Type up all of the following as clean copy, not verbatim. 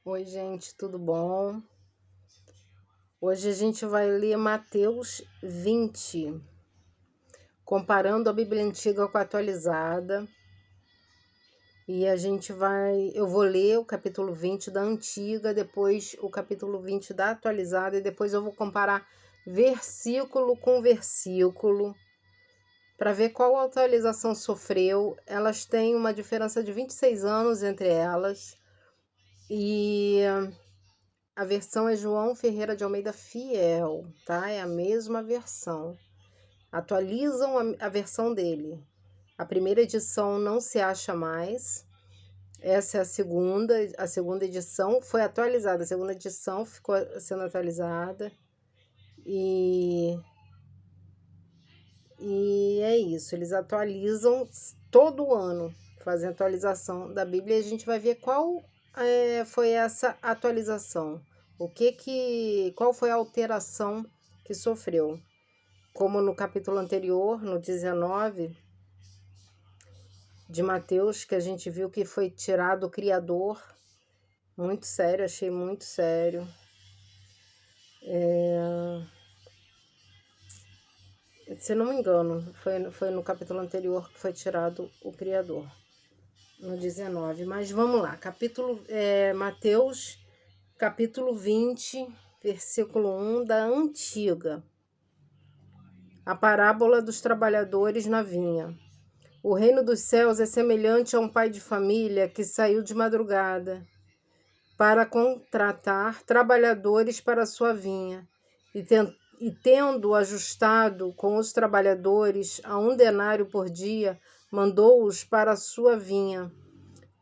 Oi, gente, tudo bom? Hoje a gente vai ler Mateus 20, comparando a Bíblia Antiga com a atualizada. E eu vou ler o capítulo 20 da Antiga, depois o capítulo 20 da atualizada, e depois eu vou comparar versículo com versículo, para ver qual atualização sofreu. Elas têm uma diferença de 26 anos entre elas, e a versão é João Ferreira de Almeida Fiel, tá? É a mesma versão. Atualizam a versão dele. A primeira edição não se acha mais. Essa é a segunda edição foi atualizada. A segunda edição ficou sendo atualizada. E é isso. Eles atualizam todo ano, fazem atualização da Bíblia, e a gente vai ver qual foi essa atualização. Qual foi a alteração que sofreu? Como no capítulo anterior, no 19 de Mateus, que a gente viu que foi tirado o Criador. Muito sério, achei muito sério. Se não me engano, foi no capítulo anterior que foi tirado o Criador, no 19. Mas vamos lá, Mateus, capítulo 20, versículo 1 da Antiga. A parábola dos trabalhadores na vinha. O reino dos céus é semelhante a um pai de família que saiu de madrugada para contratar trabalhadores para a sua vinha, e tendo ajustado com os trabalhadores a 1 denário por dia, mandou-os para a sua vinha.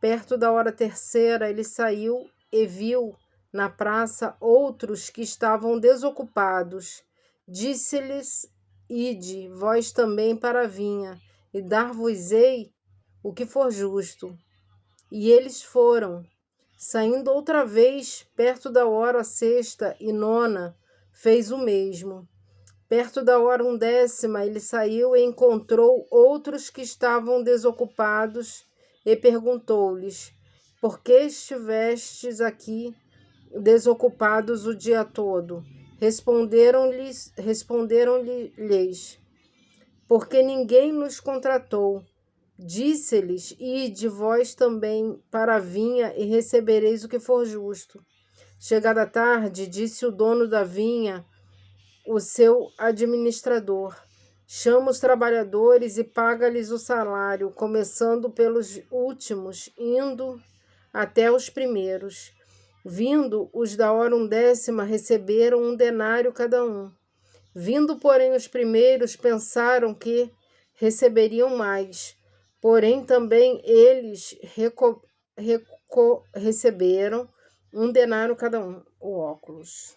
Perto da hora terceira, ele saiu e viu na praça outros que estavam desocupados. Disse-lhes: Ide, vós também para a vinha, e dar-vos-ei o que for justo. E eles foram. Saindo outra vez, perto da hora sexta e nona, fez o mesmo. Perto da hora 1ª, ele saiu e encontrou outros que estavam desocupados e perguntou-lhes: Por que estivestes aqui desocupados o dia todo? Responderam-lhes: Porque ninguém nos contratou. Disse-lhes: Ide vós também para a vinha e recebereis o que for justo. Chegada a tarde, disse o dono da vinha, o seu administrador: Chama os trabalhadores e paga-lhes o salário, começando pelos últimos, indo até os primeiros. Vindo os da hora 1ª, receberam 1 denário cada um. Vindo, porém, os primeiros, pensaram que receberiam mais. Porém, também eles receberam 1 denário cada um. O óculos.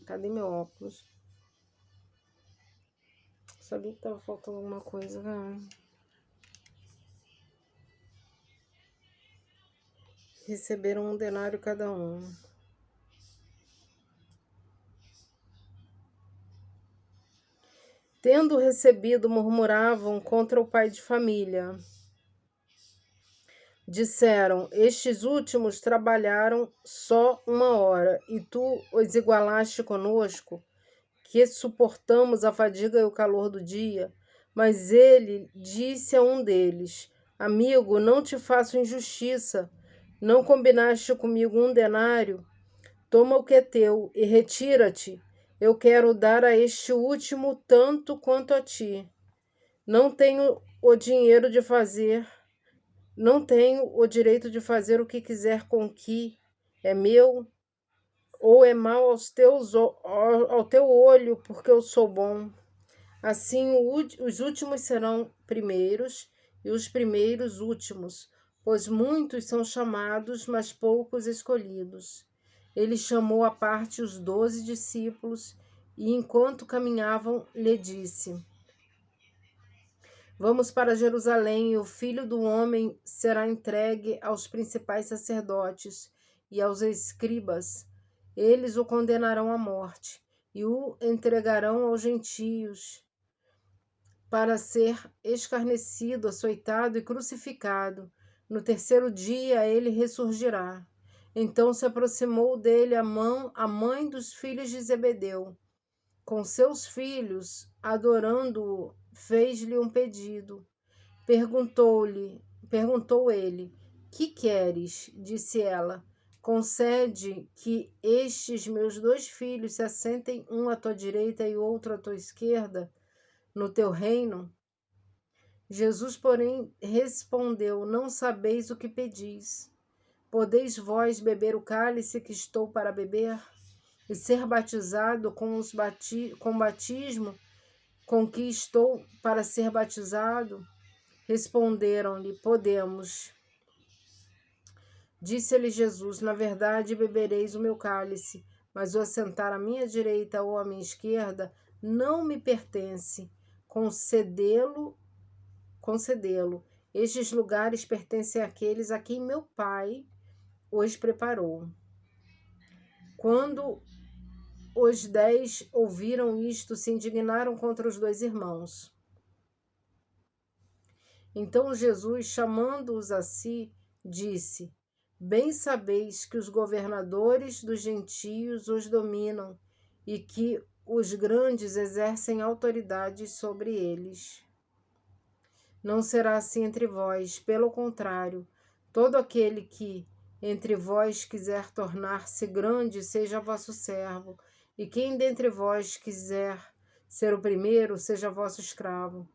Cadê meu óculos? Sabia que estava faltando alguma coisa, né? Receberam 1 denário cada um. Tendo recebido, murmuravam contra o pai de família. Disseram: Estes últimos trabalharam só 1 hora, e tu os igualaste conosco, que suportamos a fadiga e o calor do dia. Mas ele disse a um deles: Amigo, não te faço injustiça. Não combinaste comigo 1 denário? Toma o que é teu e retira-te. Eu quero dar a este último tanto quanto a ti. Não tenho o dinheiro de fazer Não tenho o direito de fazer o que quiser com o que é meu, ou é mal ao teu olho, porque eu sou bom. Assim, os últimos serão primeiros, e os primeiros últimos, pois muitos são chamados, mas poucos escolhidos. Ele chamou à parte os 12 discípulos, e enquanto caminhavam, lhe disse: Vamos para Jerusalém, e o Filho do Homem será entregue aos principais sacerdotes e aos escribas. Eles o condenarão à morte e o entregarão aos gentios para ser escarnecido, açoitado e crucificado. No terceiro dia ele ressurgirá. Então se aproximou dele a mãe dos filhos de Zebedeu, com seus filhos, adorando-o, fez-lhe um pedido. Perguntou ele: Que queres? Disse ela: Concede que estes meus 2 filhos se assentem, um à tua direita e outro à tua esquerda, no teu reino? Jesus, porém, respondeu: Não sabeis o que pedis. Podeis vós beber o cálice que estou para beber? E ser batizado com batismo com que estou para ser batizado? Responderam-lhe: Podemos. Disse-lhe Jesus: Na verdade, bebereis o meu cálice, mas o assentar à minha direita ou à minha esquerda não me pertence. Concedê-lo. Estes lugares pertencem àqueles a quem meu Pai os preparou. Quando os 10 ouviram isto, se indignaram contra os 2 irmãos. Então Jesus, chamando-os a si, disse: Bem sabeis que os governadores dos gentios os dominam e que os grandes exercem autoridade sobre eles. Não será assim entre vós, pelo contrário, todo aquele que entre vós quiser tornar-se grande, seja vosso servo, e quem dentre vós quiser ser o primeiro, seja vosso escravo.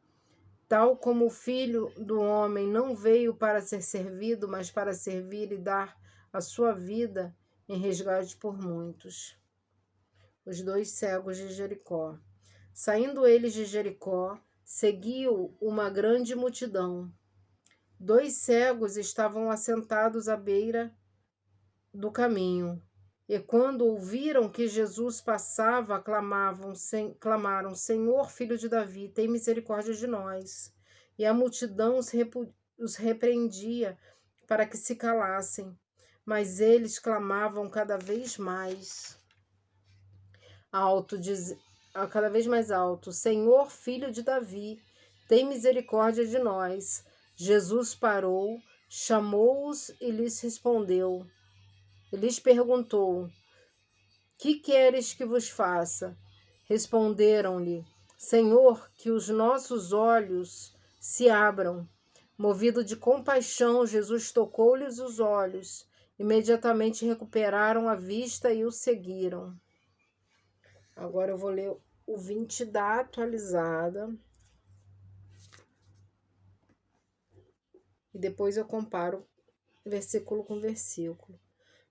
Tal como o Filho do Homem não veio para ser servido, mas para servir e dar a sua vida em resgate por muitos. Os 2 cegos de Jericó. Saindo eles de Jericó, seguiu uma grande multidão. 2 cegos estavam assentados à beira do caminho, e quando ouviram que Jesus passava, clamaram: Senhor, Filho de Davi, tem misericórdia de nós. E a multidão os repreendia para que se calassem, mas eles clamavam cada vez mais alto: Senhor, Filho de Davi, tem misericórdia de nós. Jesus parou, chamou-os e lhes respondeu. E lhes perguntou: Que queres que vos faça? Responderam-lhe: Senhor, que os nossos olhos se abram. Movido de compaixão, Jesus tocou-lhes os olhos. Imediatamente recuperaram a vista e o seguiram. Agora eu vou ler o 20 da atualizada. E depois eu comparo versículo com versículo.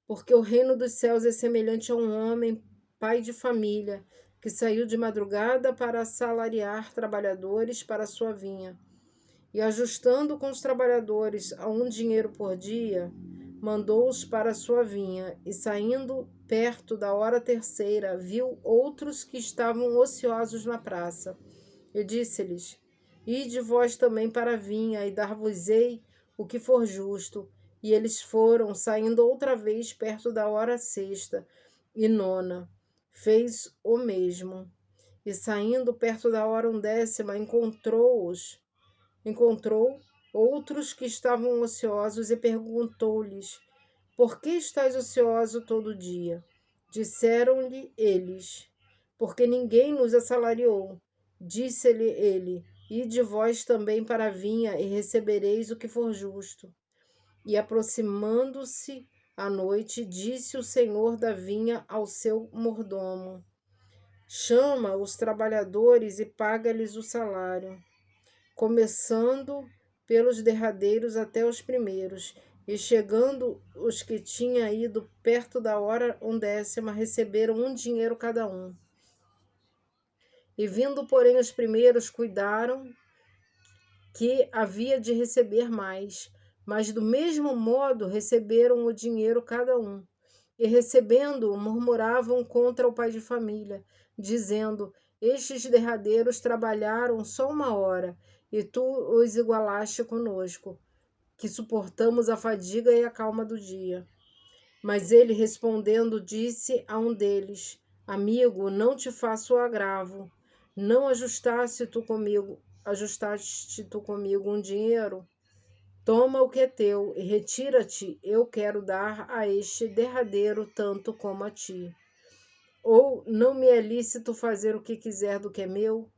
Porque o reino dos céus é semelhante a um homem, pai de família, que saiu de madrugada para assalariar trabalhadores para a sua vinha. E ajustando com os trabalhadores a um dinheiro por dia, mandou-os para a sua vinha. E saindo perto da hora terceira, viu outros que estavam ociosos na praça. E disse-lhes: Ide vós também para a vinha, e dar-vos-ei o que for justo. E eles foram, saindo outra vez perto da hora sexta e nona, fez o mesmo. E saindo perto da hora 11ª, encontrou outros que estavam ociosos e perguntou-lhes: Por que estáis ocioso todo dia? Disseram-lhe eles: Porque ninguém nos assalariou. Disse-lhe ele: Ide vós também para a vinha e recebereis o que for justo. E aproximando-se a noite, disse o senhor da vinha ao seu mordomo: Chama os trabalhadores e paga-lhes o salário, começando pelos derradeiros até os primeiros. E chegando os que tinham ido perto da hora 11ª, receberam um dinheiro cada um. E vindo, porém, os primeiros, cuidaram que havia de receber mais, mas do mesmo modo receberam o dinheiro cada um. E recebendo-o, murmuravam contra o pai de família, dizendo: Estes derradeiros trabalharam só 1 hora, e tu os igualaste conosco, que suportamos a fadiga e a calma do dia. Mas ele, respondendo, disse a um deles: Amigo, não te faço agravo. Não ajustaste tu comigo um dinheiro? Toma o que é teu e retira-te, eu quero dar a este derradeiro tanto como a ti. Ou não me é lícito fazer o que quiser do que é meu?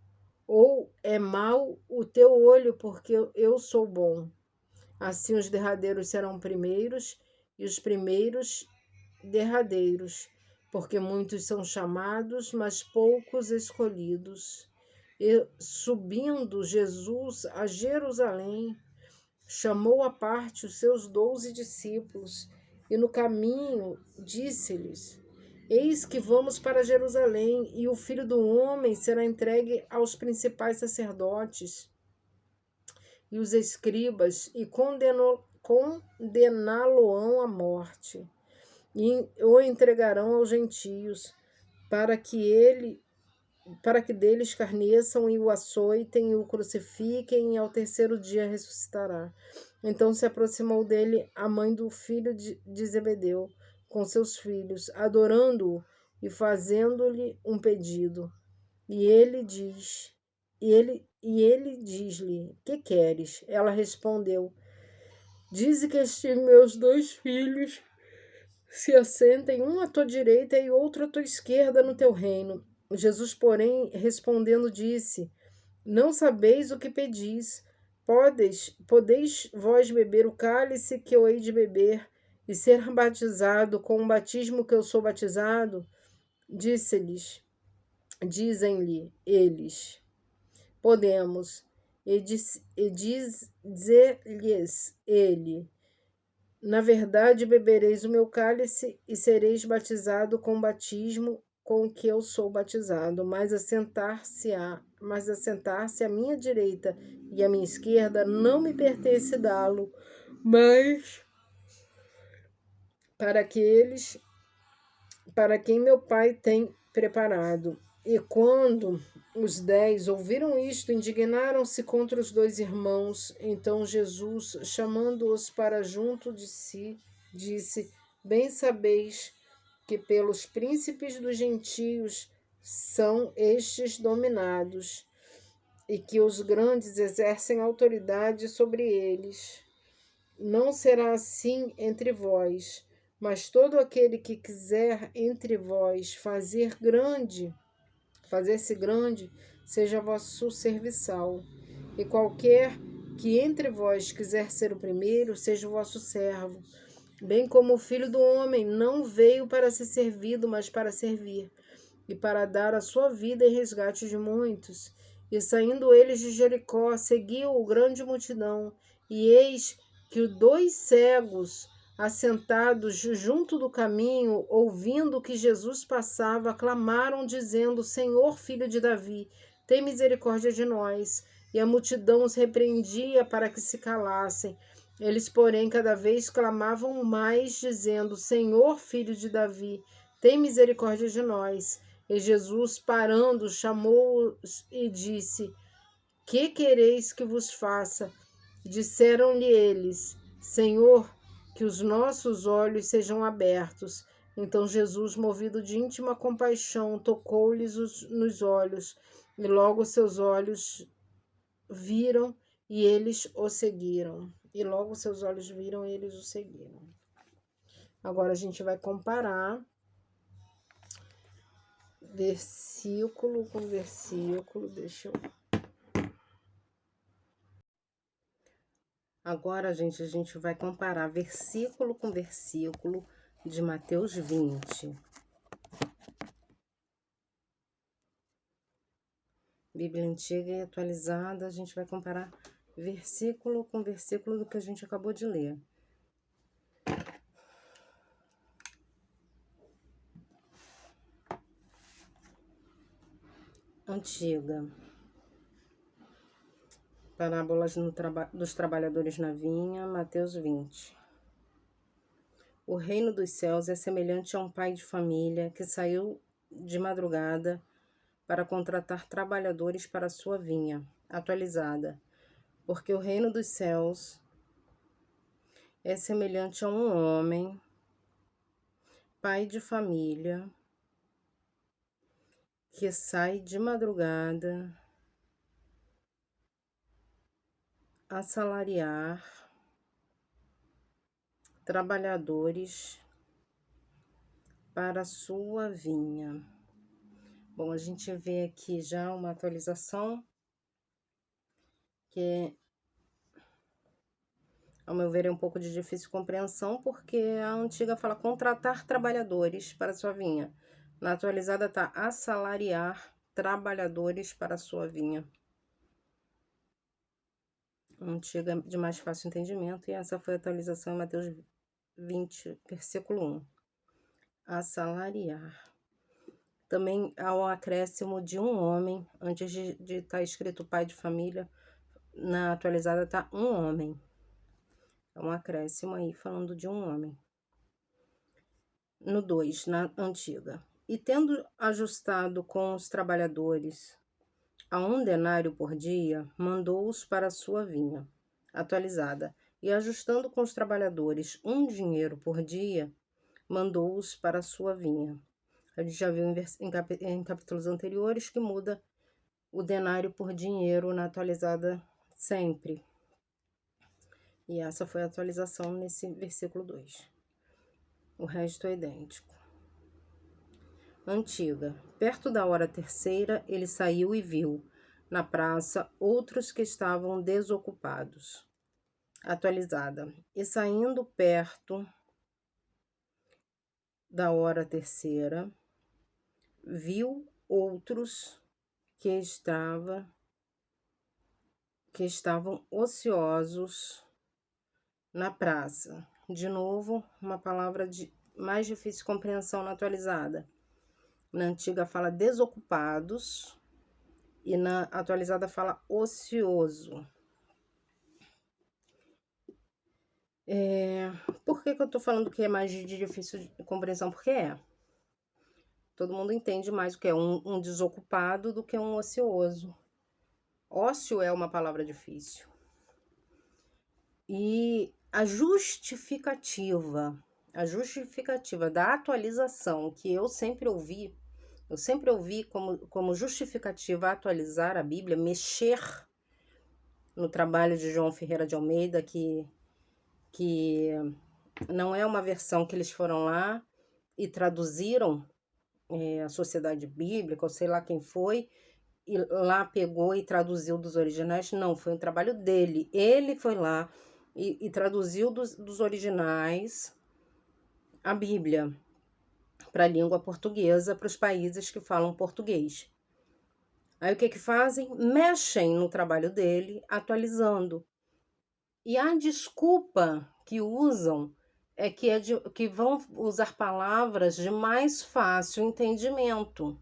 Ou é mau o teu olho, porque eu sou bom? Assim os derradeiros serão primeiros, e os primeiros derradeiros, porque muitos são chamados, mas poucos escolhidos. E subindo Jesus a Jerusalém, chamou à parte os seus 12 discípulos, e no caminho disse-lhes: Eis que vamos para Jerusalém, e o Filho do Homem será entregue aos principais sacerdotes e os escribas, e condená-lo-ão à morte, e o entregarão aos gentios, para que dele escarneçam e o açoitem e o crucifiquem, e ao terceiro dia ressuscitará. Então se aproximou dele a mãe do filho de Zebedeu, com seus filhos, adorando-o e fazendo-lhe um pedido. E ele diz-lhe: Que queres? Ela respondeu: Dize que estes meus 2 filhos se assentem, um à tua direita e outro à tua esquerda no teu reino. Jesus, porém, respondendo, disse: Não sabeis o que pedis. Podeis vós beber o cálice que eu hei de beber e ser batizado com o batismo que eu sou batizado? Dizem-lhe eles: Podemos. E diz-lhes ele: Na verdade, bebereis o meu cálice e sereis batizado com o batismo com que eu sou batizado, mas assentar-se à minha direita e à minha esquerda não me pertence dá-lo, mas para quem meu Pai tem preparado. E quando os 10 ouviram isto, indignaram-se contra os 2 irmãos. Então Jesus, chamando-os para junto de si, disse: Bem sabeis que pelos príncipes dos gentios são estes dominados, e que os grandes exercem autoridade sobre eles. Não será assim entre vós, mas todo aquele que quiser entre vós fazer-se grande, seja vosso serviçal. E qualquer que entre vós quiser ser o primeiro, seja o vosso servo. Bem como o Filho do Homem não veio para ser servido, mas para servir, e para dar a sua vida em resgate de muitos. E saindo eles de Jericó, seguiu grande multidão, e eis que 2 cegos, assentados junto do caminho, ouvindo que Jesus passava, clamaram, dizendo: Senhor, filho de Davi, tem misericórdia de nós. E a multidão os repreendia para que se calassem. Eles, porém, cada vez clamavam mais, dizendo: Senhor, filho de Davi, tem misericórdia de nós. E Jesus, parando, chamou-os e disse: Que quereis que vos faça? Disseram-lhe eles: Senhor, que os nossos olhos sejam abertos. Então Jesus, movido de íntima compaixão, tocou-lhes nos olhos, e logo seus olhos viram e eles o seguiram. E logo seus olhos viram e eles o seguiram. Agora a gente vai comparar versículo com versículo. Agora, gente, a gente vai comparar versículo com versículo de Mateus 20. Bíblia Antiga e Atualizada, a gente vai comparar versículo com versículo do que a gente acabou de ler. Antiga. Parábolas dos trabalhadores na vinha, Mateus 20. O reino dos céus é semelhante a um pai de família que saiu de madrugada para contratar trabalhadores para a sua vinha. Atualizada. Porque o reino dos céus é semelhante a um homem, pai de família, que sai de madrugada a salariar trabalhadores para a sua vinha. Bom, a gente vê aqui já uma atualização que, ao meu ver, é um pouco de difícil compreensão, porque a antiga fala contratar trabalhadores para a sua vinha. Na atualizada está assalariar trabalhadores para a sua vinha. Antiga de mais fácil entendimento, e essa foi a atualização em Mateus 20, versículo 1. Assalariar. Também há o acréscimo de um homem, antes de estar escrito pai de família, na atualizada está um homem. É um acréscimo aí falando de um homem. No 2, na antiga. E tendo ajustado com os trabalhadores a 1 denário por dia, mandou-os para a sua vinha. Atualizada. E ajustando com os trabalhadores 1 dinheiro por dia, mandou-os para a sua vinha. A gente já viu em capítulos anteriores que muda o denário por dinheiro na atualizada sempre. E essa foi a atualização nesse versículo 2. O resto é idêntico. Antiga. Perto da hora terceira, ele saiu e viu, na praça, outros que estavam desocupados. Atualizada. E saindo perto da hora terceira, viu outros que estavam ociosos na praça. De novo, uma palavra de mais difícil compreensão na atualizada. Na antiga fala desocupados e na atualizada fala ocioso. Por que eu tô falando que é mais de difícil compreensão? Porque todo mundo entende mais o que é um desocupado do que um ocioso. Ócio é uma palavra difícil. E a justificativa da atualização que eu sempre ouvi como justificativa atualizar a Bíblia, mexer no trabalho de João Ferreira de Almeida, que não é uma versão que eles foram lá e traduziram a Sociedade Bíblica, ou sei lá quem foi, e lá pegou e traduziu dos originais. Não, foi um trabalho dele. Ele foi lá e traduziu dos originais a Bíblia para a língua portuguesa, para os países que falam português. Aí o que fazem? Mexem no trabalho dele, atualizando. E a desculpa que usam é que vão usar palavras de mais fácil entendimento,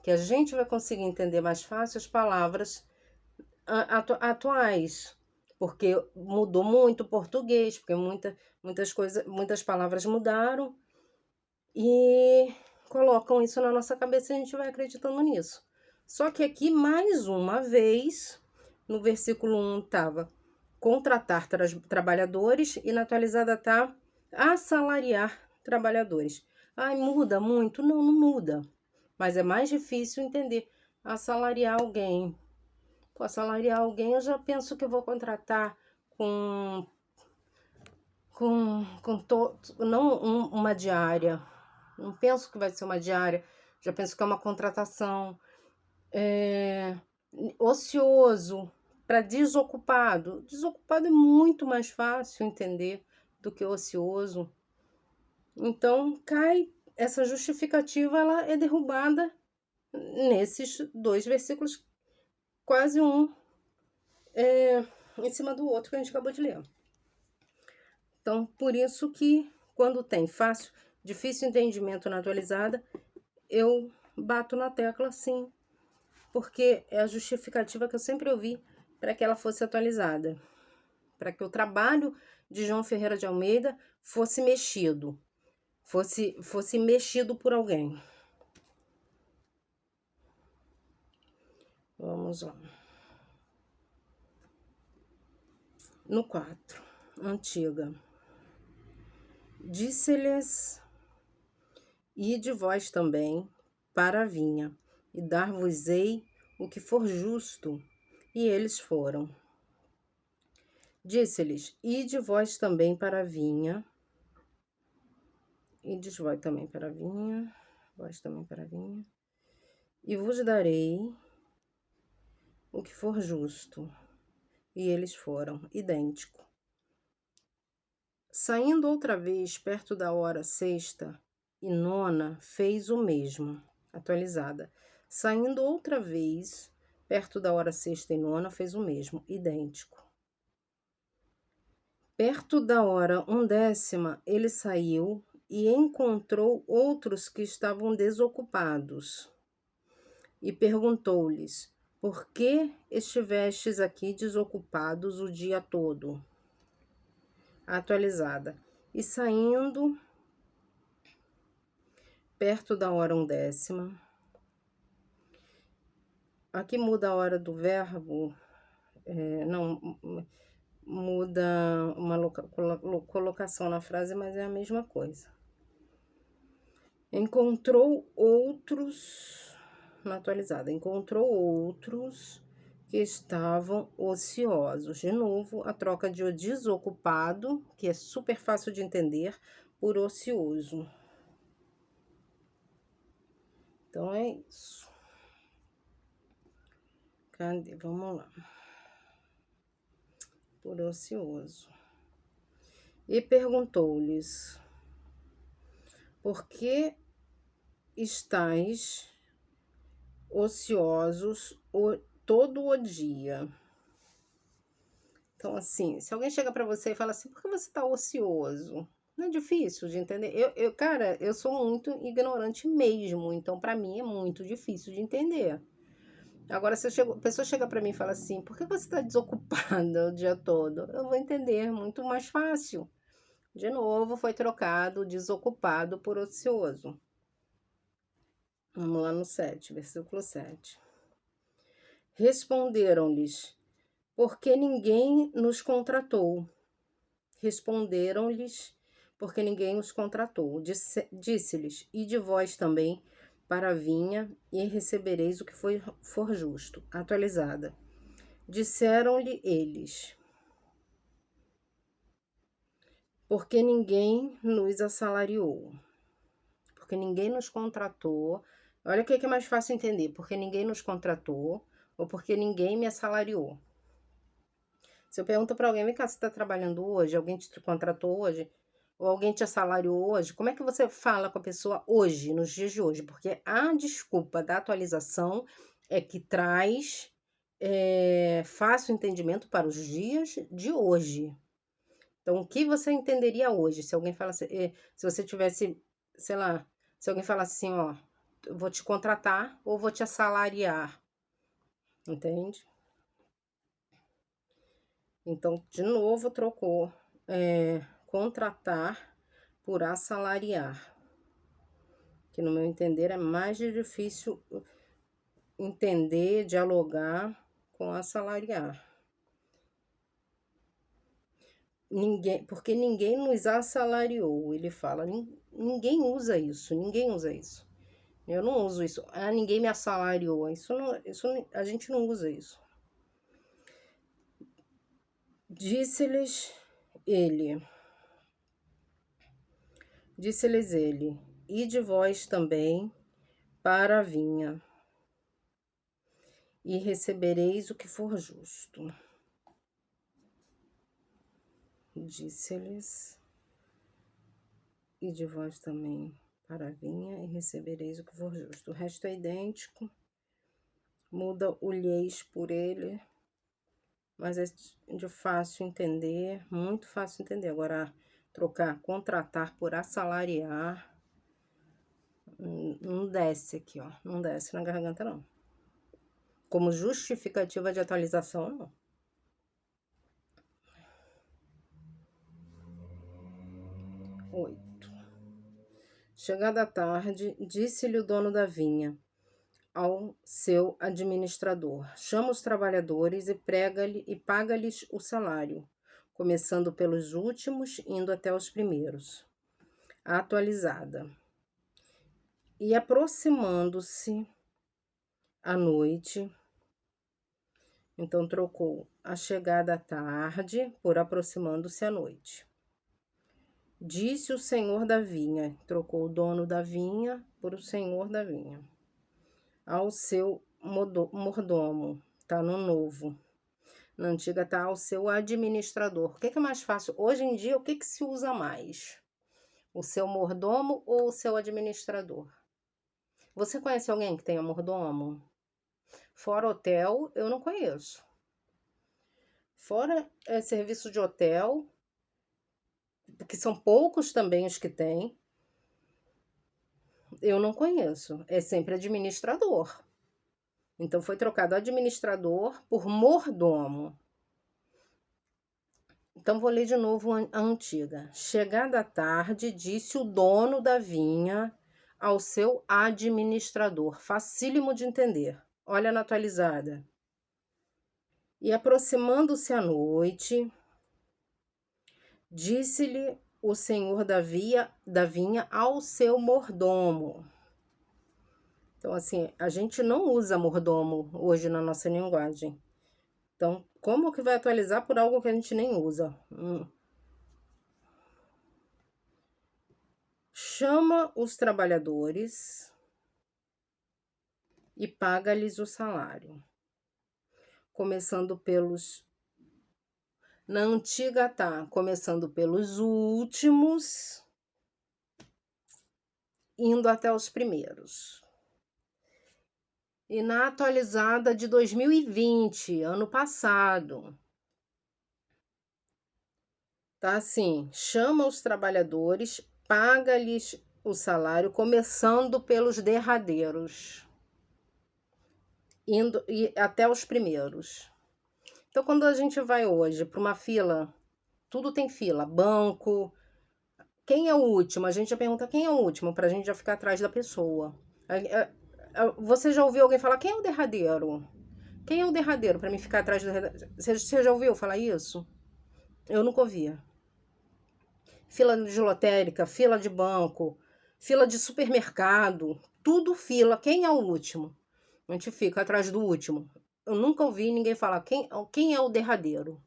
que a gente vai conseguir entender mais fácil as palavras atuais, porque mudou muito o português, porque muitas palavras mudaram, e colocam isso na nossa cabeça e a gente vai acreditando nisso. Só que aqui, mais uma vez, no versículo 1 estava contratar trabalhadores e na atualizada está assalariar trabalhadores. Ai, muda muito? Não, não muda. Mas é mais difícil entender. Assalariar alguém. Pô, assalariar alguém, eu já penso que eu vou contratar não uma diária. Não penso que vai ser uma diária. Já penso que é uma contratação. Ocioso para desocupado. Desocupado é muito mais fácil entender do que ocioso. Então, essa justificativa, ela é derrubada nesses 2 versículos, quase um em cima do outro que a gente acabou de ler. Então, por isso que quando tem difícil entendimento na atualizada, eu bato na tecla sim, porque é a justificativa que eu sempre ouvi para que ela fosse atualizada, para que o trabalho de João Ferreira de Almeida fosse mexido por alguém. Vamos lá. No 4, antiga. Disse-lhes: ide vós também para a vinha, e dar-vos-ei o que for justo. E eles foram. Disse-lhes: ide vós também para a vinha, Ides vós também para a vinha, vós também para a vinha, e vos darei o que for justo. E eles foram, idêntico. Saindo outra vez, perto da hora sexta e nona, fez o mesmo, atualizada. Saindo outra vez, perto da hora sexta e nona, fez o mesmo, idêntico. Perto da hora undécima, ele saiu e encontrou outros que estavam desocupados. E perguntou-lhes: por que estivestes aqui desocupados o dia todo? Atualizada. E saindo perto da hora undécima, aqui muda a hora do verbo, não, muda uma colocação na frase, mas é a mesma coisa. Encontrou outros, na atualizada, encontrou outros que estavam ociosos. De novo, a troca de desocupado, que é super fácil de entender, por ocioso. Então, é isso. Cadê? Vamos lá. Por ocioso. E perguntou-lhes: por que estáis ociosos todo o dia? Então, assim, se alguém chega para você e fala assim: por que você está ocioso? Não é difícil de entender. Cara, eu sou muito ignorante mesmo, então para mim é muito difícil de entender. Agora, se a pessoa chega para mim e fala assim: por que você está desocupada o dia todo? Eu vou entender muito mais fácil. De novo, foi trocado desocupado por ocioso. Vamos lá no 7, versículo 7. Responderam-lhes: porque ninguém nos contratou. Responderam-lhes: porque ninguém os contratou. Disse-lhes: ide vós também para a vinha e recebereis o que for justo. Atualizada. Disseram-lhe eles: porque ninguém nos assalariou. Porque ninguém nos contratou. Olha o que é mais fácil entender. Porque ninguém nos contratou ou porque ninguém me assalariou. Se eu pergunto para alguém: vem cá, você está trabalhando hoje? Alguém te contratou hoje? Ou alguém te assalariou hoje? Como é que você fala com a pessoa hoje, nos dias de hoje? Porque a desculpa da atualização é que traz fácil entendimento para os dias de hoje. Então, o que você entenderia hoje? Se alguém falasse, se você tivesse, sei lá, se alguém falasse assim: ó, eu vou te contratar ou vou te assalariar, entende? Então, de novo, trocou contratar por assalariar, que no meu entender é mais difícil entender, dialogar com assalariar. Porque ninguém nos assalariou, ele fala, ninguém usa isso, ninguém usa isso. Eu não uso isso. Ah, ninguém me assalariou. A gente não usa isso. Disse-lhes ele, ide vós também para a vinha, e recebereis o que for justo. Disse-lhes, ide vós também para a vinha, e recebereis o que for justo. O resto é idêntico, muda o lhes por ele, mas é de fácil entender, muito fácil entender. Agora, trocar contratar por assalariar, não desce aqui, ó. Não desce na garganta, não. Como justificativa de atualização, não. 8. Chegada a tarde, disse-lhe o dono da vinha ao seu administrador: chama os trabalhadores e paga-lhes o salário, começando pelos últimos, indo até os primeiros. Atualizada. E aproximando-se à noite, então trocou a chegada à tarde por aproximando-se à noite. Disse o senhor da vinha, trocou o dono da vinha por o senhor da vinha. Ao seu mordomo, tá no novo. Na antiga tá ao seu administrador. O que é mais fácil? Hoje em dia, o que se usa mais? O seu mordomo ou o seu administrador? Você conhece alguém que tenha mordomo? Fora hotel, eu não conheço. Fora serviço de hotel, que são poucos também os que tem, eu não conheço. É sempre administrador. Então foi trocado administrador por mordomo. Então vou ler de novo a antiga. Chegada a tarde, disse o dono da vinha ao seu administrador. Facílimo de entender. Olha na atualizada. E aproximando-se a noite, disse-lhe o senhor da vinha ao seu mordomo. Então, assim, a gente não usa mordomo hoje na nossa linguagem. Então, como que vai atualizar por algo que a gente nem usa? Chama os trabalhadores e paga-lhes o salário. Começando pelos... Na antiga tá, começando pelos últimos, indo até os primeiros. E na atualizada de 2020, ano passado, tá assim, chama os trabalhadores, paga-lhes o salário, começando pelos derradeiros, indo e até os primeiros. Então, quando a gente vai hoje para uma fila, tudo tem fila, banco. Quem é o último? A gente já pergunta quem é o último, para a gente já ficar atrás da pessoa. Você já ouviu alguém falar quem é o derradeiro? Quem é o derradeiro para mim ficar atrás do... Você já ouviu falar isso? Eu nunca ouvia. Fila de lotérica, fila de banco, fila de supermercado, tudo fila. Quem é o último? A gente fica atrás do último. Eu nunca ouvi ninguém falar quem é o derradeiro.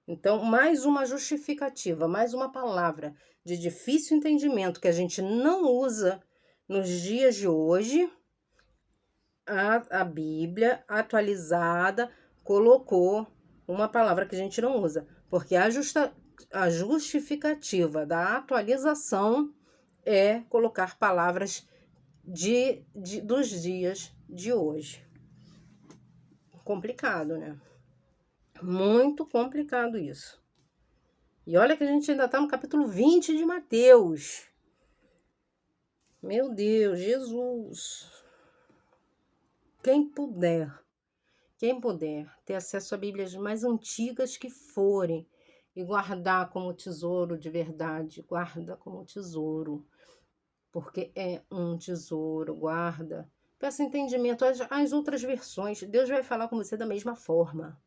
Então, mais uma justificativa, mais uma palavra de difícil entendimento que a gente não usa nos dias de hoje. A Bíblia atualizada colocou uma palavra que a gente não usa, porque a justificativa da atualização é colocar palavras dos dias de hoje. Complicado, né? Muito complicado isso. E olha que a gente ainda está no capítulo 20 de Mateus. Meu Deus, Jesus. Quem puder ter acesso a Bíblias mais antigas que forem e guardar como tesouro de verdade, guarda como tesouro, porque é um tesouro, guarda. Peça entendimento às outras versões. Deus vai falar com você da mesma forma.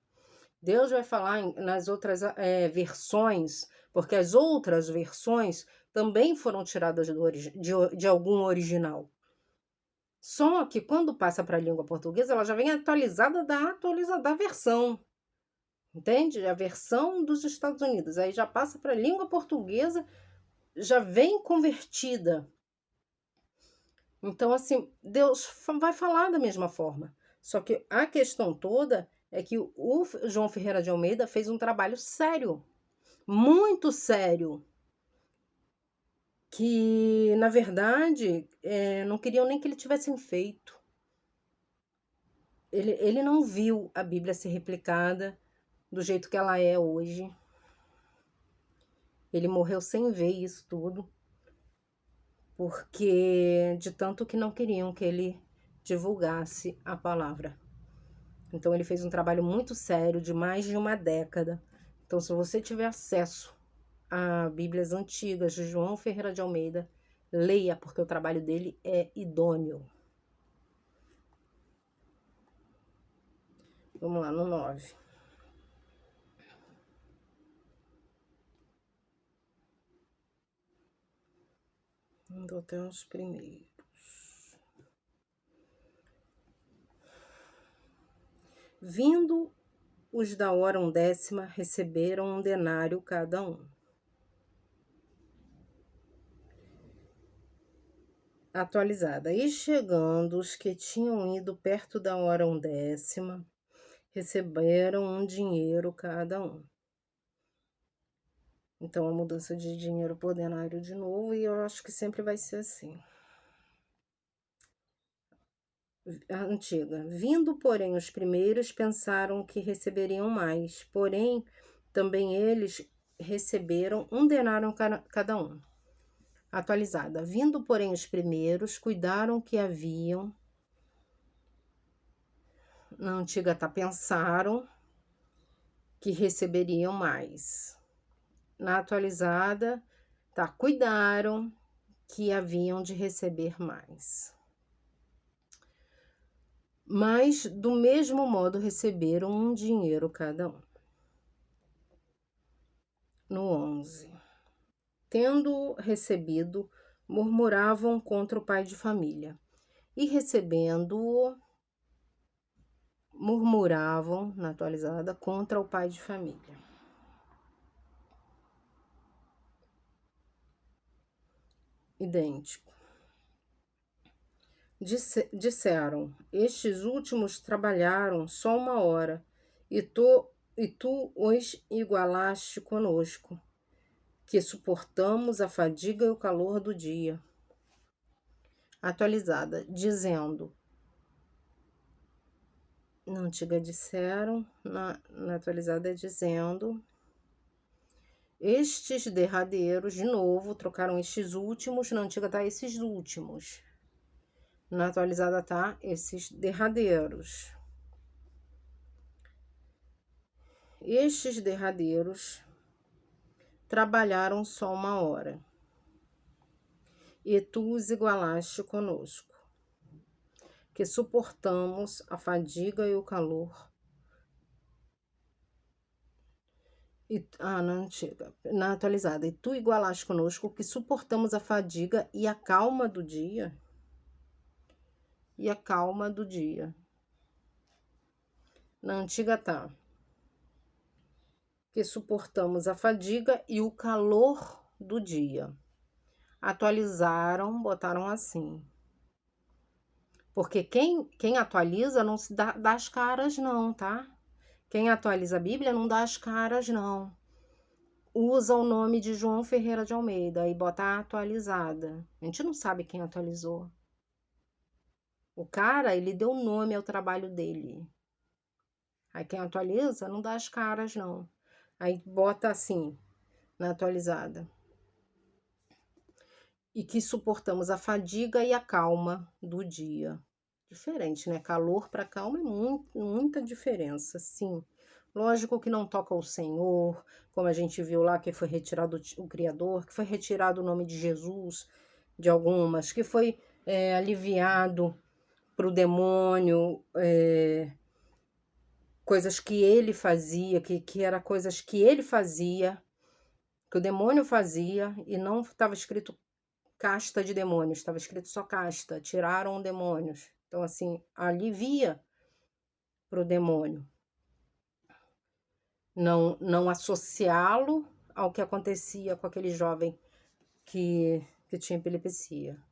Deus vai falar nas outras versões, porque as outras versões também foram tiradas de algum original. Só que quando passa para a língua portuguesa, ela já vem atualizada da versão. Entende? A versão dos Estados Unidos. Aí já passa para a língua portuguesa, já vem convertida. Então, assim, Deus vai falar da mesma forma. Só que a questão toda é que o João Ferreira de Almeida fez um trabalho sério, muito sério, que, na verdade, não queriam nem que ele tivesse feito. Ele não viu a Bíblia ser replicada do jeito que ela é hoje. Ele morreu sem ver isso tudo, porque de tanto que não queriam que ele divulgasse a palavra. Então ele fez um trabalho muito sério de mais de uma década. Então, se você tiver acesso a Bíblias antigas de João Ferreira de Almeida, leia, porque o trabalho dele é idôneo. Vamos lá, no 9. Indo até os primeiros. Vindo os da hora 10ª, receberam 1 denário cada um. Atualizada. E chegando os que tinham ido perto da hora 10ª, receberam um dinheiro cada um. Então, a mudança de dinheiro por denário de novo, e eu acho que sempre vai ser assim. A antiga. Vindo, porém, os primeiros pensaram que receberiam mais, porém, também eles receberam um denário cada um. Atualizada. Vindo, porém, os primeiros, cuidaram que haviam. Na antiga tá, pensaram que receberiam mais. Na atualizada, tá, cuidaram que haviam de receber mais. Mas, do mesmo modo, receberam um dinheiro cada um. No 11. Tendo recebido, murmuravam contra o pai de família. E recebendo-o, murmuravam, na atualizada, contra o pai de família. Idêntico. Disseram, estes últimos trabalharam só 1 hora, e tu os igualaste conosco, que suportamos a fadiga e o calor do dia. Atualizada, dizendo, na antiga disseram, na atualizada dizendo, estes derradeiros, de novo, trocaram estes últimos, na antiga tá esses últimos. Na atualizada tá esses derradeiros. Estes derradeiros trabalharam só 1 hora, e tu os igualaste conosco, que suportamos a fadiga e o calor. Na atualizada, e tu igualaste conosco, que suportamos a fadiga e a calma do dia. E a calma do dia. Na antiga tá, que suportamos a fadiga e o calor do dia. Atualizaram, botaram assim. Porque quem atualiza não se dá as caras não, tá? Quem atualiza a Bíblia não dá as caras não. Usa o nome de João Ferreira de Almeida e bota atualizada. A gente não sabe quem atualizou. O cara, ele deu nome ao trabalho dele. Aí quem atualiza não dá as caras não. Aí bota assim, na atualizada. E que suportamos a fadiga e a calma do dia. Diferente, né? Calor para calma é muita diferença, sim. Lógico que não toca o Senhor, como a gente viu lá que foi retirado o Criador, que foi retirado o nome de Jesus de algumas, que foi aliviado para o demônio, coisas que ele fazia, que era coisas que ele fazia, que o demônio fazia, e não estava escrito casta de demônios, estava escrito só casta, tiraram demônios. Então, assim, alivia para o demônio. Não associá-lo ao que acontecia com aquele jovem que tinha epilepsia.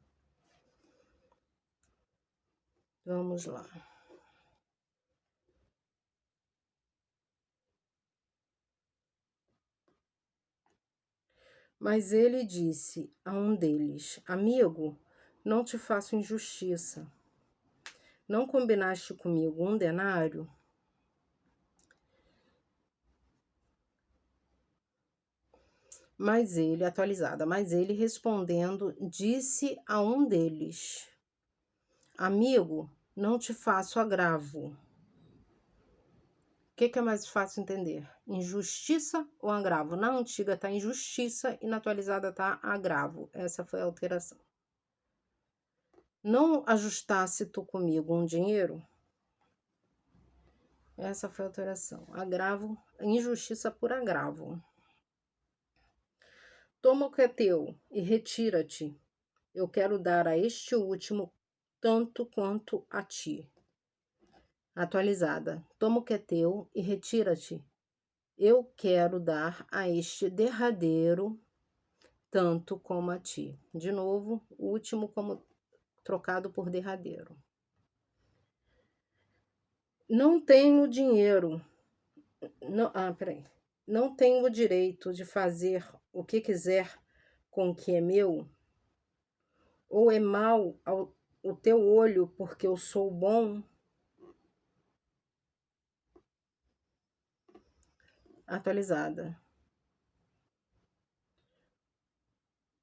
Vamos lá. Mas ele disse a um deles, amigo, não te faço injustiça. Não combinaste comigo 1 denário? Mas ele, atualizada, mas ele respondendo, disse a um deles, amigo, não te faço agravo. O que é mais fácil entender? Injustiça ou agravo? Na antiga tá injustiça e na atualizada tá agravo. Essa foi a alteração. Não ajustasse tu comigo um dinheiro? Essa foi a alteração. Agravo, injustiça por agravo. Toma o que é teu e retira-te. Eu quero dar a este último tanto quanto a ti. Atualizada. Toma o que é teu e retira-te. Eu quero dar a este derradeiro tanto como a ti. De novo, o último como trocado por derradeiro. Não tenho dinheiro. Peraí. Não tenho o direito de fazer o que quiser com o que é meu? Ou é mau o teu olho porque eu sou bom? Atualizada.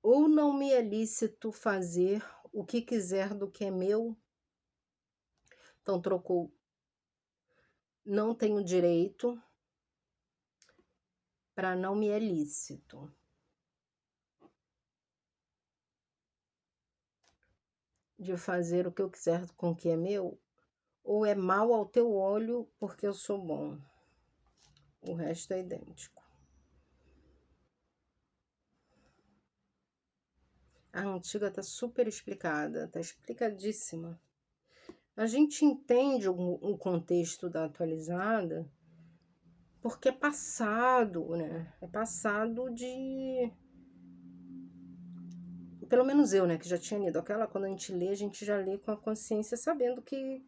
Ou não me é lícito fazer o que quiser do que é meu? Então trocou não tenho direito para não me é lícito. De fazer o que eu quiser com o que é meu? Ou é mal ao teu olho porque eu sou bom? O resto é idêntico. A antiga está super explicada, está explicadíssima. A gente entende o contexto da atualizada porque é passado, né? É passado de... Pelo menos eu, né, que já tinha lido aquela, quando a gente lê, a gente já lê com a consciência, sabendo que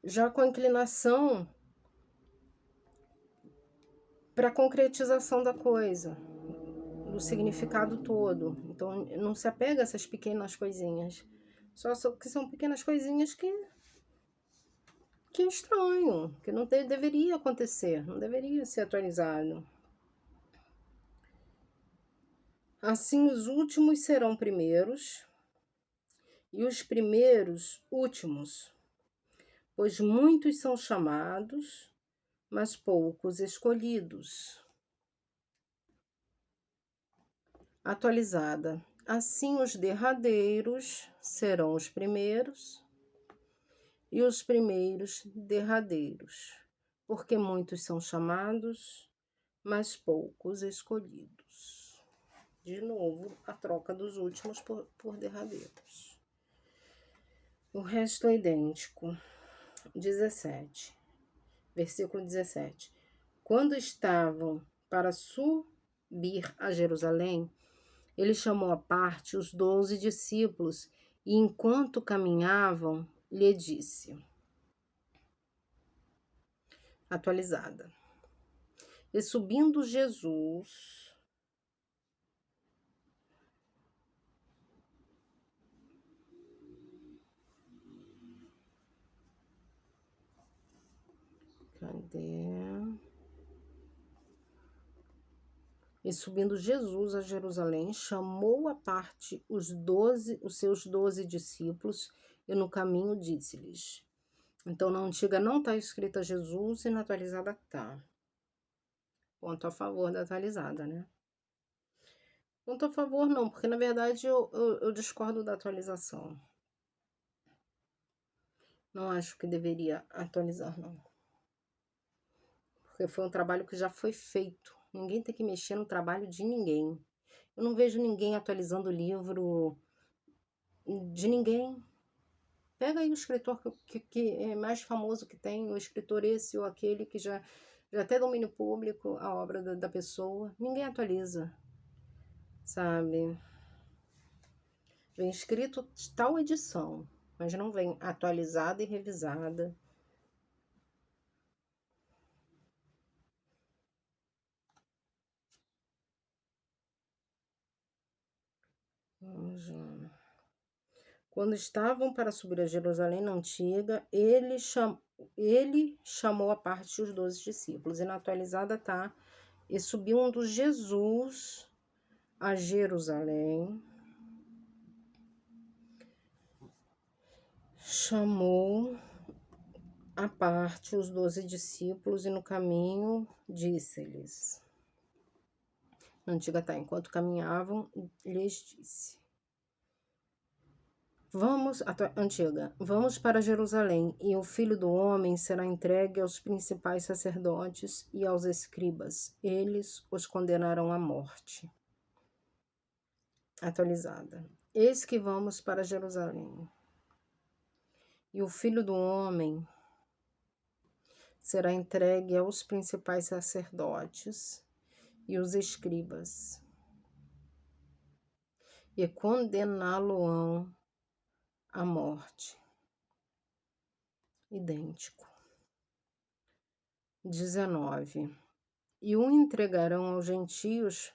já com a inclinação para a concretização da coisa, do significado todo. Então, não se apega a essas pequenas coisinhas. Só que são pequenas coisinhas que é estranho, que não deveria acontecer, não deveria ser atualizado. Assim, os últimos serão primeiros e os primeiros últimos, pois muitos são chamados, mas poucos escolhidos. Atualizada. Assim, os derradeiros serão os primeiros e os primeiros derradeiros, porque muitos são chamados, mas poucos escolhidos. De novo, a troca dos últimos por derradeiros. O resto é idêntico. 17. Versículo 17. Quando estavam para subir a Jerusalém, ele chamou à parte os 12 discípulos e, enquanto caminhavam, lhe disse. Atualizada. E subindo Jesus, cadê? E subindo Jesus a Jerusalém, chamou à parte os seus 12 discípulos e no caminho disse-lhes. Então, na antiga não está escrita Jesus e na atualizada está. Ponto a favor da atualizada, né? Ponto a favor não, porque na verdade eu discordo da atualização. Não acho que deveria atualizar, não. Porque foi um trabalho que já foi feito. Ninguém tem que mexer no trabalho de ninguém. Eu não vejo ninguém atualizando o livro de ninguém. Pega aí o escritor que é mais famoso que tem, o escritor esse ou aquele que já até domínio público a obra da pessoa. Ninguém atualiza, sabe? Vem escrito tal edição, mas não vem atualizada e revisada. Vamos lá. Quando estavam para subir a Jerusalém na antiga, ele chamou à parte os 12 discípulos. E na atualizada está, e subindo Jesus a Jerusalém, chamou à parte os 12 discípulos e no caminho disse-lhes. Na antiga está, enquanto caminhavam, lhes disse. Vamos para Jerusalém, e o Filho do Homem será entregue aos principais sacerdotes e aos escribas. Eles os condenarão à morte. Atualizada. Eis que vamos para Jerusalém, e o Filho do Homem será entregue aos principais sacerdotes e os escribas. e condená-lo-ão à morte. Idêntico. 19. E o entregarão aos gentios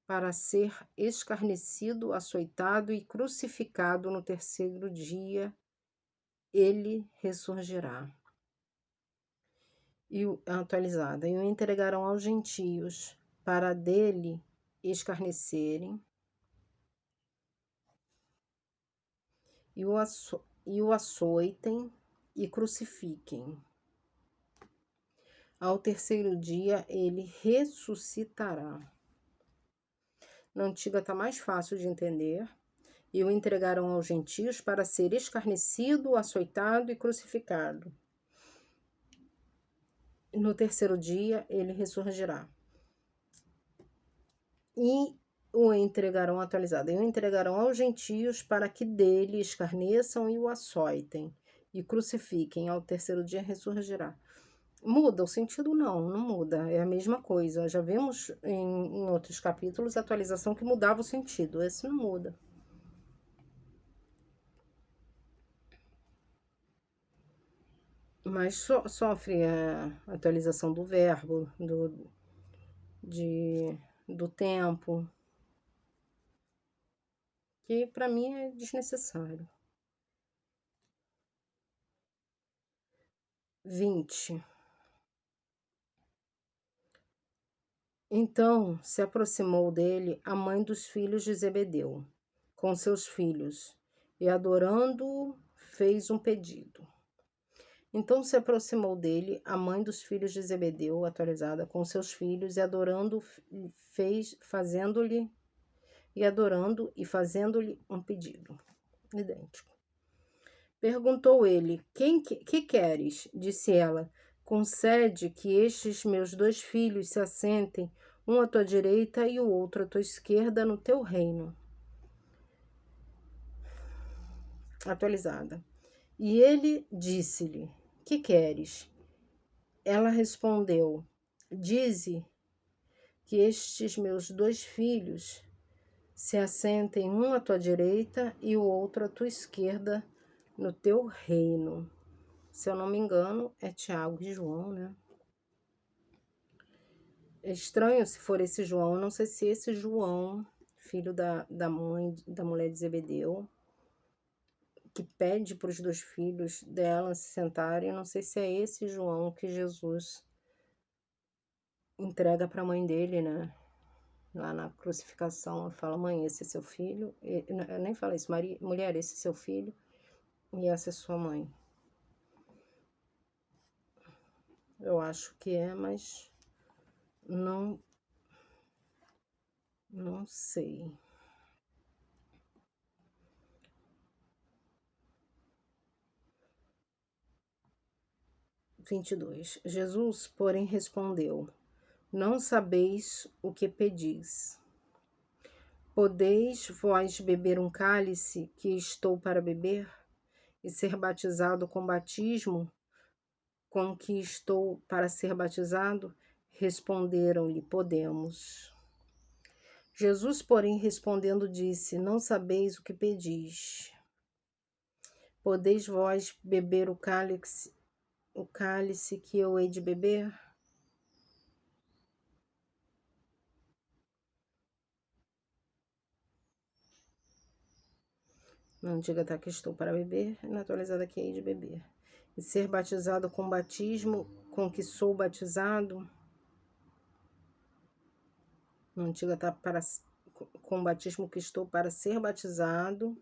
para ser escarnecido, açoitado e crucificado. No terceiro dia ele ressurgirá. Atualizada. E o entregarão aos gentios para dele escarnecerem e o açoitem e crucifiquem. Ao terceiro dia ele ressuscitará. Na antiga está mais fácil de entender. E o entregarão aos gentios para ser escarnecido, açoitado e crucificado. No terceiro dia ele ressurgirá. E o entregarão, atualizado, e o entregarão aos gentios para que dele escarneçam e o açoitem e crucifiquem. Ao terceiro dia ressurgirá. Muda o sentido? Não muda, é a mesma coisa. Já vimos em outros capítulos a atualização que mudava o sentido, esse não muda. Mas sofre a atualização do verbo, do tempo, que para mim é desnecessário. 20. Então se aproximou dele a mãe dos filhos de Zebedeu, com seus filhos, e adorando-o, fez um pedido. Então se aproximou dele a mãe dos filhos de Zebedeu, atualizada, com seus filhos, e adorando, fazendo-lhe um pedido. Idêntico. Perguntou ele: que queres? Disse ela: concede que estes meus 2 filhos se assentem, um à tua direita e o outro à tua esquerda, no teu reino. Atualizada. E ele disse-lhe: que queres? Ela respondeu: dize que estes meus 2 filhos se assentem, um à tua direita e o outro à tua esquerda, no teu reino. Se eu não me engano, é Tiago e João, né? É estranho se for esse João. Eu não sei se esse João, filho da mãe, da mulher de Zebedeu, que pede para os 2 filhos dela se sentarem, eu não sei se é esse João que Jesus entrega para a mãe dele, né? Lá na crucificação, fala: mãe, esse é seu filho. Eu nem fala isso, mulher, esse é seu filho e essa é sua mãe. Eu acho que é, mas não sei. 22. Jesus, porém, respondeu: não sabeis o que pedis. Podeis vós beber um cálice que estou para beber, e ser batizado com batismo com que estou para ser batizado? Responderam-lhe: podemos. Jesus, porém, respondendo, disse: não sabeis o que pedis. Podeis vós beber o cálice que eu hei de beber? Na antiga está que estou para beber, na atualizada que hei de beber. E ser batizado com batismo com que sou batizado. Na antiga está com batismo que estou para ser batizado.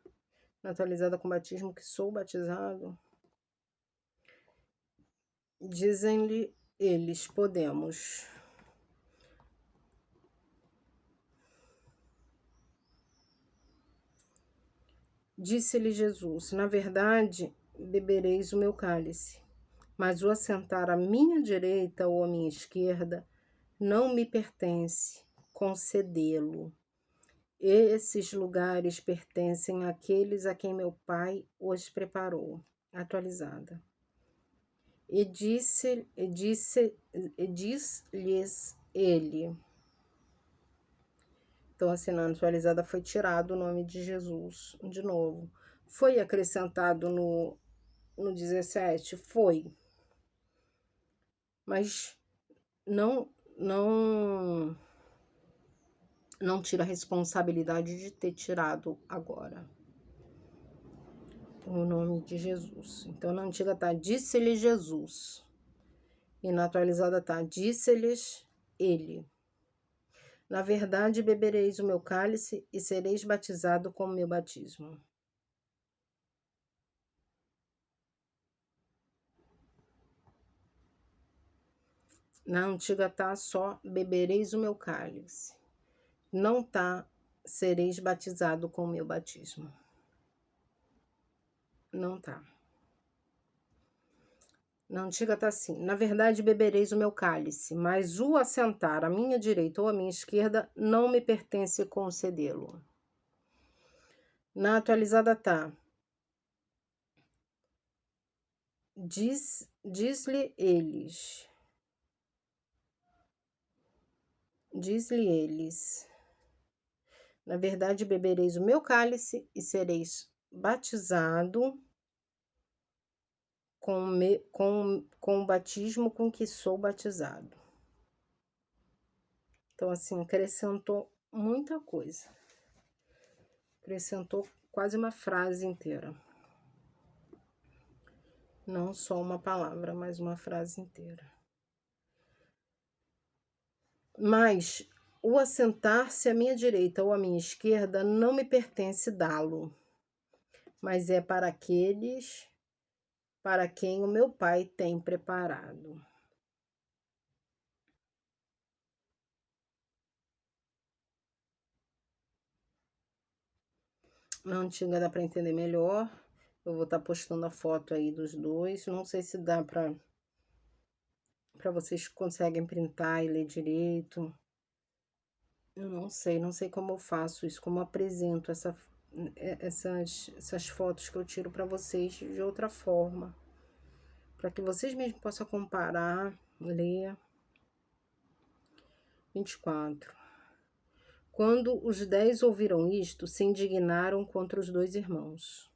Na atualizada com batismo que sou batizado. Dizem-lhe eles: podemos. Disse-lhe Jesus: na verdade, bebereis o meu cálice, mas o assentar à minha direita ou à minha esquerda não me pertence concedê-lo. Esses lugares pertencem àqueles a quem meu Pai os preparou. Atualizada. E diz-lhes ele: Então, assim, na atualizada foi tirado o nome de Jesus de novo. Foi acrescentado no 17? Foi. Mas não, não, não tira a responsabilidade de ter tirado agora o nome de Jesus. Então, na antiga tá, disse-lhe Jesus. E na atualizada tá, disse-lhes ele. Na verdade, bebereis o meu cálice e sereis batizado com o meu batismo. Na antiga tá só, bebereis o meu cálice. Não tá, sereis batizado com o meu batismo. Não tá. Na antiga tá assim, na verdade bebereis o meu cálice, mas o assentar à minha direita ou à minha esquerda não me pertence concedê-lo. Na atualizada tá, diz-lhe eles. Diz-lhe eles. Na verdade, bebereis o meu cálice e sereis batizado com o batismo com que sou batizado. Então, assim, acrescentou muita coisa. Acrescentou quase uma frase inteira. Não só uma palavra, mas uma frase inteira. Mas o assentar-se à minha direita ou à minha esquerda não me pertence dá-lo, mas é para aqueles para quem o meu Pai tem preparado. Na antiga dá para entender melhor. Eu vou estar postando a foto aí dos dois. Não sei se dá para vocês conseguem printar e ler direito. Eu não sei como eu faço isso, como eu apresento essas fotos que eu tiro para vocês de outra forma, para que vocês mesmos possam comparar, ler. 24. Quando os 10 ouviram isto, se indignaram contra os dois irmãos.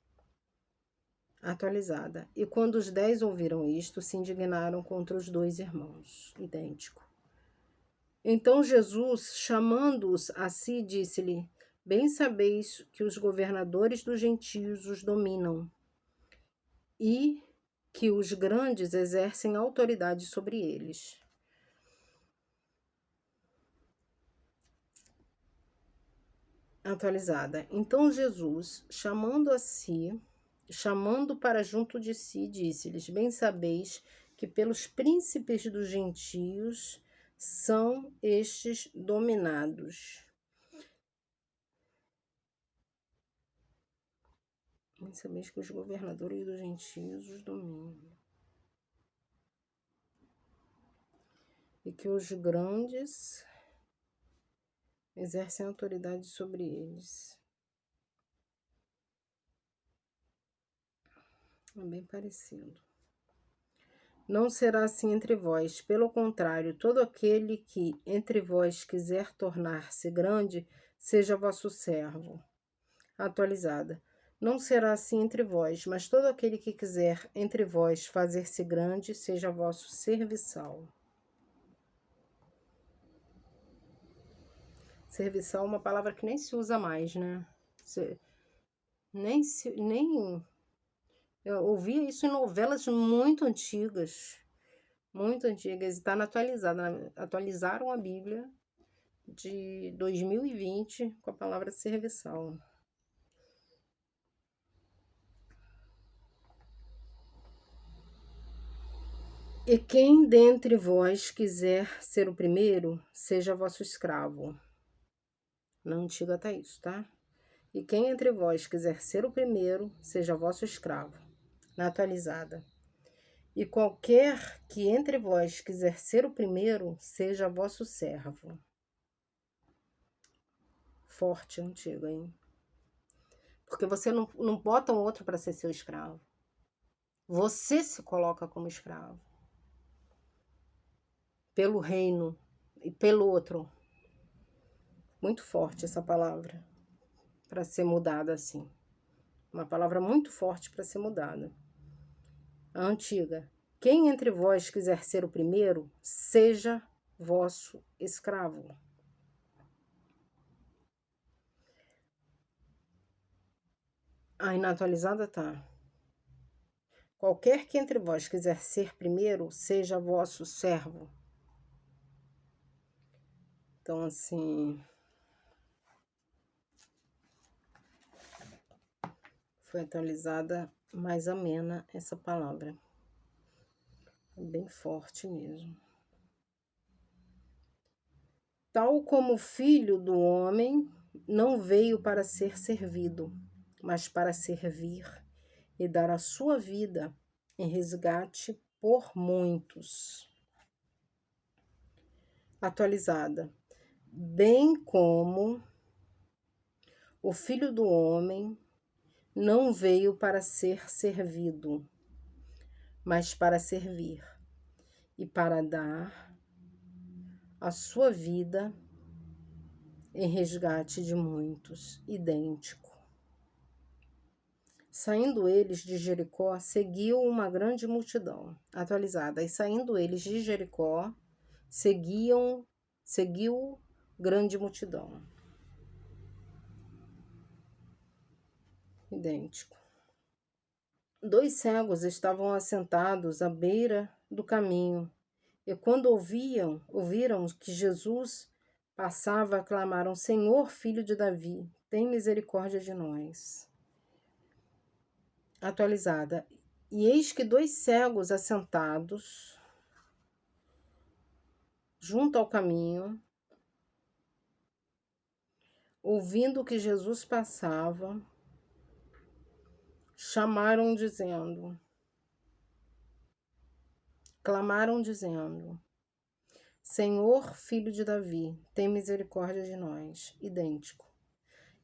Atualizada. E quando os 10 ouviram isto, se indignaram contra os dois irmãos. Idêntico. Então Jesus, chamando-os a si, disse-lhe: Bem sabeis que os governadores dos gentios os dominam e que os grandes exercem autoridade sobre eles. Atualizada. Então Jesus, chamando para junto de si, disse-lhes: Bem sabeis que pelos príncipes dos gentios são estes dominados. Bem sabeis que os governadores dos gentios os dominam. E que os grandes exercem autoridade sobre eles. É bem parecido. Não será assim entre vós, pelo contrário, todo aquele que entre vós quiser tornar-se grande, seja vosso servo. Atualizada. Não será assim entre vós, mas todo aquele que quiser entre vós fazer-se grande, seja vosso serviçal. Serviçal é uma palavra que nem se usa mais, né? Nem eu ouvia isso em novelas muito antigas. Muito antigas. E está na atualizada. Atualizaram a Bíblia de 2020 com a palavra serviçal. E quem dentre vós quiser ser o primeiro, seja vosso escravo. Na antiga está isso, tá? E quem entre vós quiser ser o primeiro, seja vosso escravo. Na atualizada. E qualquer que entre vós quiser ser o primeiro, seja vosso servo. Forte, antigo, hein? Porque você não bota um outro para ser seu escravo. Você se coloca como escravo. Pelo reino e pelo outro. Muito forte essa palavra para ser mudada assim. Uma palavra muito forte para ser mudada. A antiga. Quem entre vós quiser ser o primeiro, seja vosso escravo. Aí na atualizada tá. Qualquer que entre vós quiser ser primeiro, seja vosso servo. Então, assim, foi atualizada mais amena essa palavra. É bem forte mesmo. Tal como o Filho do Homem não veio para ser servido, mas para servir e dar a sua vida em resgate por muitos. Atualizada. Bem como o Filho do Homem não veio para ser servido, mas para servir e para dar a sua vida em resgate de muitos. Idêntico. Saindo eles de Jericó, seguiu uma grande multidão. Atualizada. E saindo eles de Jericó, seguiu grande multidão. Idêntico. 2 cegos estavam assentados à beira do caminho, e quando ouviram que Jesus passava, clamaram: Senhor, filho de Davi, tem misericórdia de nós. Atualizada. E eis que 2 cegos assentados junto ao caminho, ouvindo que Jesus passava, clamaram dizendo: Senhor, filho de Davi, tem misericórdia de nós. Idêntico.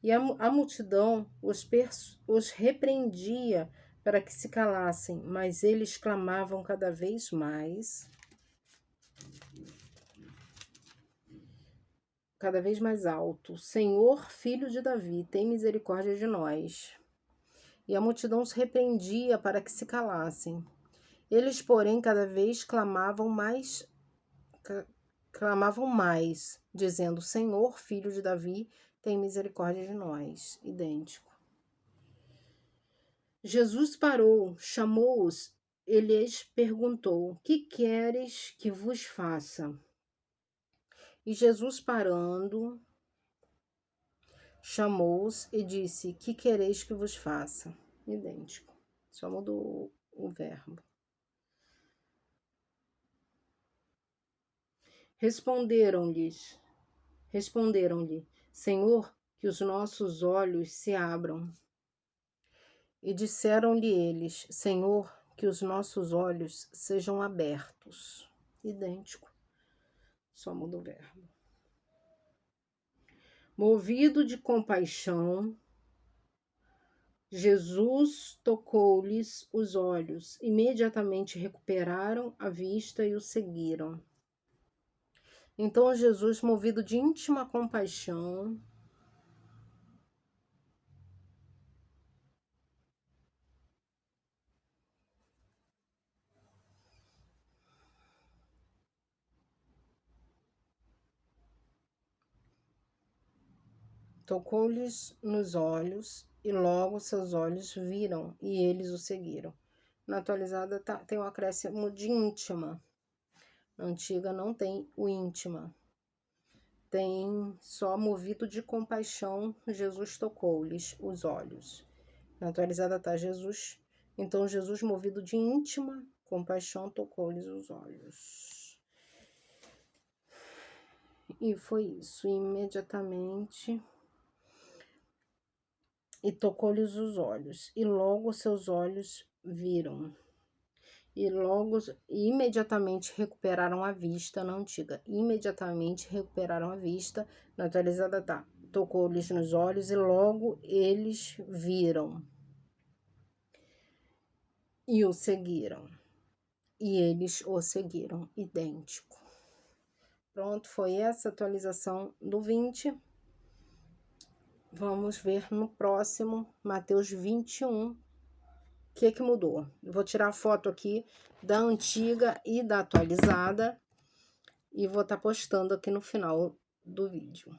E a multidão os repreendia para que se calassem, mas eles clamavam cada vez mais alto: Senhor, filho de Davi, tem misericórdia de nós. E a multidão os repreendia para que se calassem. Eles, porém, cada vez clamavam mais, dizendo: Senhor, filho de Davi, tem misericórdia de nós. Idêntico. Jesus parou, chamou-os e lhes perguntou: Que queres que vos faça? E Jesus, parando, chamou-os e disse: Que quereis que vos faça? Idêntico. Só mudou o verbo. Responderam-lhe: Senhor, que os nossos olhos se abram. E disseram-lhe eles: Senhor, que os nossos olhos sejam abertos. Idêntico. Só muda o verbo. Movido de compaixão, Jesus tocou-lhes os olhos. Imediatamente recuperaram a vista e o seguiram. Então Jesus, movido de íntima compaixão, tocou-lhes nos olhos, e logo seus olhos viram, e eles o seguiram. Na atualizada tem o acréscimo de íntima. Na antiga não tem o íntima. Tem só movido de compaixão, Jesus tocou-lhes os olhos. Na atualizada tá Jesus. Então Jesus, movido de íntima compaixão, tocou-lhes os olhos. E foi isso, imediatamente. E tocou-lhes os olhos, e logo seus olhos viram. E imediatamente recuperaram a vista. Na antiga, imediatamente recuperaram a vista. Na atualizada tá, tocou-lhes nos olhos e logo eles viram. E o seguiram. E eles o seguiram. Idêntico. Pronto, foi essa atualização do 20. Vamos ver no próximo, Mateus 21, o que mudou. Eu vou tirar a foto aqui da antiga e da atualizada e vou estar postando aqui no final do vídeo.